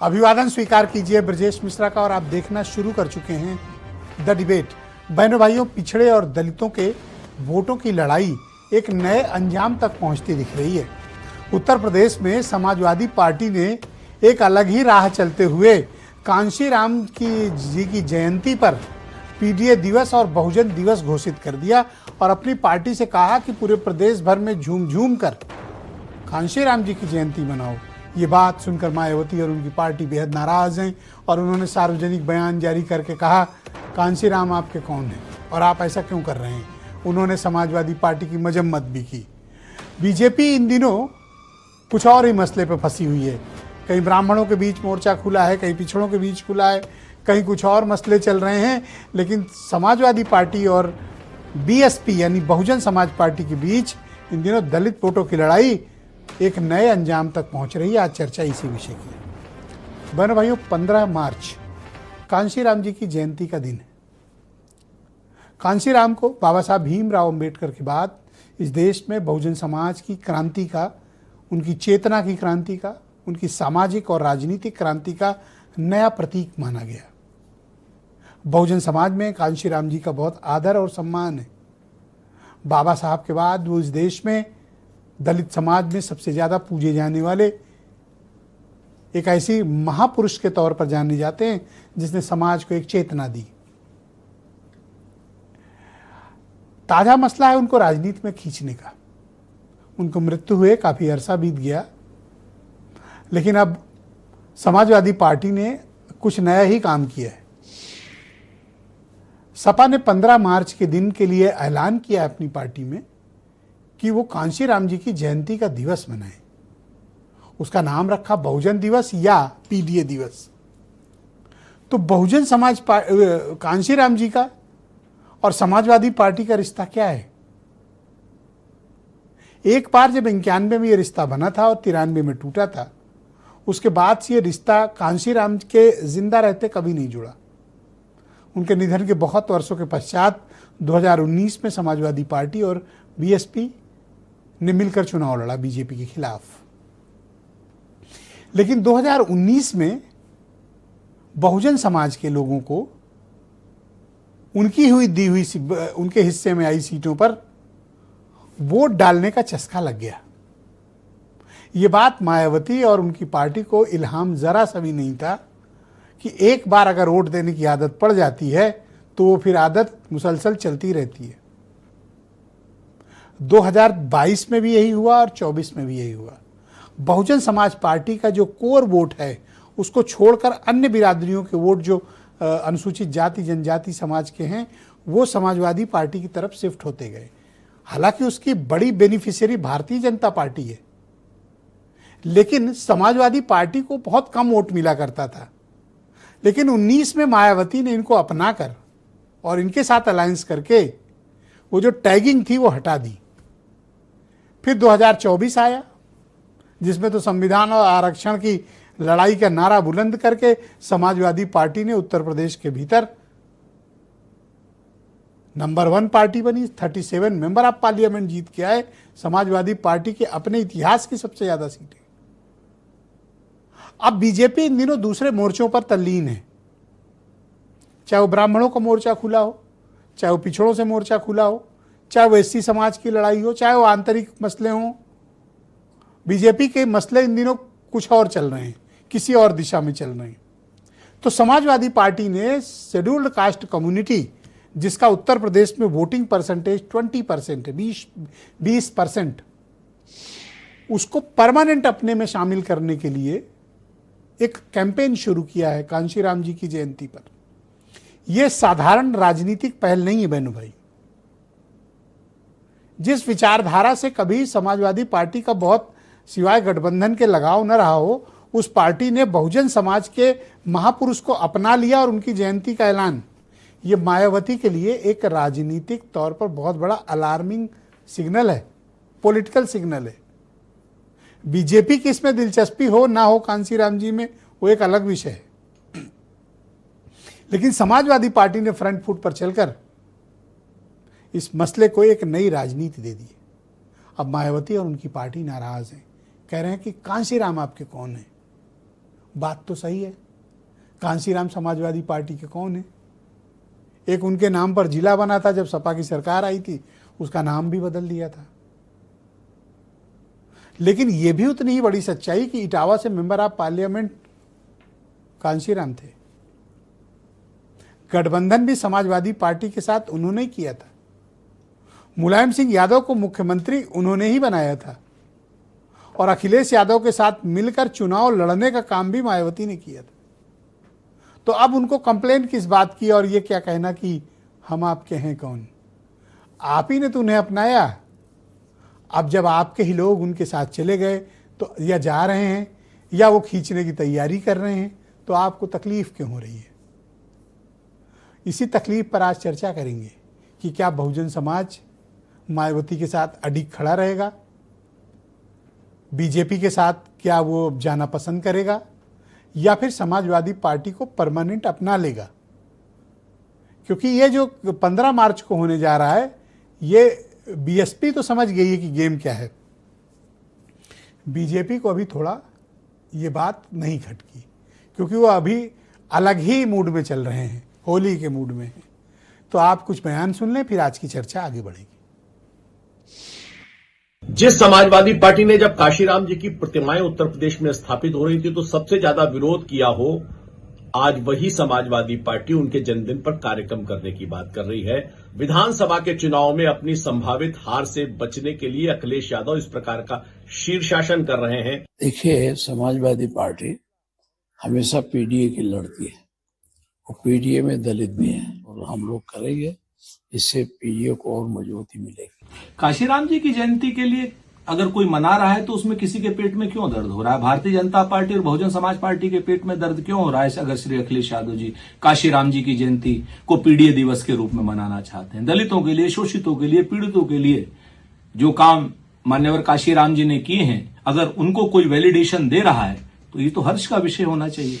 अभिवादन स्वीकार कीजिए ब्रजेश मिश्रा का और आप देखना शुरू कर चुके हैं द डिबेट। बहनों भाइयों, पिछड़े और दलितों के वोटों की लड़ाई एक नए अंजाम तक पहुंचती दिख रही है। उत्तर प्रदेश में समाजवादी पार्टी ने एक अलग ही राह चलते हुए कांशीराम जी की जयंती पर पीडीए दिवस और बहुजन दिवस घोषित कर दिया और अपनी पार्टी से कहा कि पूरे प्रदेश भर में झूम झूम कर कांशीराम जी की जयंती मनाओ। ये बात सुनकर मायावती और उनकी पार्टी बेहद नाराज हैं और उन्होंने सार्वजनिक बयान जारी करके कहा, कांशीराम आपके कौन हैं और आप ऐसा क्यों कर रहे हैं। उन्होंने समाजवादी पार्टी की मजम्मत भी की। बीजेपी इन दिनों कुछ और ही मसले पर फंसी हुई है। कहीं ब्राह्मणों के बीच मोर्चा खुला है, कहीं पिछड़ों के बीच खुला है, कहीं कुछ और मसले चल रहे हैं। लेकिन समाजवादी पार्टी और बीएसपी यानी बहुजन समाज पार्टी के बीच इन दिनों दलित वोटों की लड़ाई एक नए अंजाम तक पहुंच रही है। आज चर्चा इसी विषय की है। बहनों भाइयों, 15 मार्च कांशीराम जी की जयंती का दिन है। कांशीराम को बाबा साहब भीमराव अंबेडकर के बाद इस देश में बहुजन समाज की क्रांति का, उनकी चेतना की क्रांति का, उनकी सामाजिक और राजनीतिक क्रांति का नया प्रतीक माना गया। बहुजन समाज में कांशीराम जी का बहुत आदर और सम्मान है। बाबा साहब के बाद वो इस देश में दलित समाज में सबसे ज़्यादा पूजे जाने वाले एक ऐसी महापुरुष के तौर पर जाने जाते हैं जिसने समाज को एक चेतना दी। ताज़ा मसला है उनको राजनीति में खींचने का। उनको मृत्यु हुए काफ़ी अरसा बीत गया, लेकिन अब समाजवादी पार्टी ने कुछ नया ही काम किया है। सपा ने 15 मार्च के दिन के लिए ऐलान किया अपनी पार्टी में कि वो कांशीराम जी की जयंती का दिवस मनाए। उसका नाम रखा बहुजन दिवस या पीडीए दिवस। तो बहुजन समाज कांशीराम जी का और समाजवादी पार्टी का रिश्ता क्या है? एक बार जब 91 में ये रिश्ता बना था और 93 में टूटा था, उसके बाद से ये रिश्ता कांशीराम के जिंदा रहते कभी नहीं जुड़ा। उनके निधन के बहुत वर्षों के पश्चात 2019 में समाजवादी पार्टी और बीएसपी ने मिलकर चुनाव लड़ा बीजेपी के खिलाफ। लेकिन 2019 में बहुजन समाज के लोगों को उनकी दी हुई उनके हिस्से में आई सीटों पर वोट डालने का चस्का लग गया। ये बात मायावती और उनकी पार्टी को इल्हाम जरा सा भी नहीं था कि एक बार अगर वोट देने की आदत पड़ जाती है तो वो फिर आदत मुसलसल चलती रहती है। 2022 में भी यही हुआ और 24 में भी यही हुआ। बहुजन समाज पार्टी का जो कोर वोट है उसको छोड़कर अन्य बिरादरियों के वोट जो अनुसूचित जाति जनजाति समाज के हैं वो समाजवादी पार्टी की तरफ शिफ्ट होते गए। हालांकि उसकी बड़ी बेनिफिशियरी भारतीय जनता पार्टी है, लेकिन समाजवादी पार्टी को बहुत कम वोट मिला करता था। लेकिन 19 में मायावती ने इनको अपनाकर और इनके साथ अलायंस करके वो जो टैगिंग थी वो हटा दी। फिर 2024 आया जिसमें तो संविधान और आरक्षण की लड़ाई का नारा बुलंद करके समाजवादी पार्टी ने उत्तर प्रदेश के भीतर नंबर 1 पार्टी बनी। 37 मेंबर ऑफ पार्लियामेंट जीत के आए। समाजवादी पार्टी के अपने इतिहास की सबसे ज्यादा सीटें। अब बीजेपी इन दिनों दूसरे मोर्चों पर तल्लीन है। चाहे वो ब्राह्मणों का मोर्चा खुला हो, चाहे वो पिछड़ों से मोर्चा खुला हो, चाहे वो एससी समाज की लड़ाई हो, चाहे वो आंतरिक मसले हों। बीजेपी के मसले इन दिनों कुछ और चल रहे हैं, किसी और दिशा में चल रहे हैं। तो समाजवादी पार्टी ने शेड्यूल्ड कास्ट कम्युनिटी, जिसका उत्तर प्रदेश में वोटिंग परसेंटेज 20% है, 20%, उसको परमानेंट अपने में शामिल करने के लिए एक कैंपेन शुरू किया है कांशीराम जी की जयंती पर। यह साधारण राजनीतिक पहल नहीं है बहनों भाई। जिस विचारधारा से कभी समाजवादी पार्टी का बहुत सिवाय गठबंधन के लगाव न रहा हो, उस पार्टी ने बहुजन समाज के महापुरुष को अपना लिया और उनकी जयंती का ऐलान। ये मायावती के लिए एक राजनीतिक तौर पर बहुत बड़ा अलार्मिंग सिग्नल है, पॉलिटिकल सिग्नल है। बीजेपी की इसमें दिलचस्पी हो ना हो कांशीराम जी में, वो एक अलग विषय है। लेकिन समाजवादी पार्टी ने फ्रंट फुट पर चलकर इस मसले को एक नई राजनीति दे दी। अब मायावती और उनकी पार्टी नाराज हैं, कह रहे हैं कि कांशीराम आपके कौन है। बात तो सही है। कांशीराम समाजवादी पार्टी के कौन है? एक उनके नाम पर जिला बना था, जब सपा की सरकार आई थी उसका नाम भी बदल दिया था। लेकिन यह भी उतनी ही बड़ी सच्चाई कि इटावा से मेंबर ऑफ पार्लियामेंट कांशीराम थे। गठबंधन भी समाजवादी पार्टी के साथ उन्होंने ही किया था। मुलायम सिंह यादव को मुख्यमंत्री उन्होंने ही बनाया था और अखिलेश यादव के साथ मिलकर चुनाव लड़ने का काम भी मायावती ने किया था। तो अब उनको कंप्लेन किस बात की और ये क्या कहना कि हम आपके हैं कौन? आप ही ने तो उन्हें अपनाया। अब जब आपके ही लोग उनके साथ चले गए तो या जा रहे हैं या वो खींचने की तैयारी कर रहे हैं, तो आपको तकलीफ क्यों हो रही है? इसी तकलीफ पर आज चर्चा करेंगे कि क्या बहुजन समाज मायावती के साथ अडिग खड़ा रहेगा, बीजेपी के साथ क्या वो जाना पसंद करेगा, या फिर समाजवादी पार्टी को परमानेंट अपना लेगा। क्योंकि ये जो 15 मार्च को होने जा रहा है, ये बीएसपी तो समझ गई है कि गेम क्या है। बीजेपी को अभी थोड़ा ये बात नहीं खटकी, क्योंकि वो अभी अलग ही मूड में चल रहे हैं, होली के मूड में हैं। तो आप कुछ बयान सुन लें, फिर आज की चर्चा आगे बढ़ेगी। जिस समाजवादी पार्टी ने जब काशीराम जी की प्रतिमाएं उत्तर प्रदेश में स्थापित हो रही थी तो सबसे ज्यादा विरोध किया हो, आज वही समाजवादी पार्टी उनके जन्मदिन पर कार्यक्रम करने की बात कर रही है। विधानसभा के चुनाव में अपनी संभावित हार से बचने के लिए अखिलेश यादव इस प्रकार का शीर्षासन कर रहे हैं। देखिए, समाजवादी पार्टी हमेशा पीडीए की लड़ती है और पीडीए में दलित भी हैं और हम लोग करेंगे, इससे पीडीए को और मजबूती मिलेगी। काशीराम जी की जयंती के लिए अगर कोई मना रहा है तो उसमें किसी के पेट में क्यों दर्द हो रहा है? भारतीय जनता पार्टी और बहुजन समाज पार्टी के पेट में दर्द क्यों हो रहा है अगर श्री अखिलेश यादव जी काशीराम जी की जयंती को पीडीए दिवस के रूप में मनाना चाहते हैं? दलितों के लिए, शोषितों के लिए, पीड़ितों के लिए जो काम मान्यवर काशीराम जी ने किए हैं, अगर उनको कोई वैलिडेशन दे रहा है तो ये तो हर्ष का विषय होना चाहिए।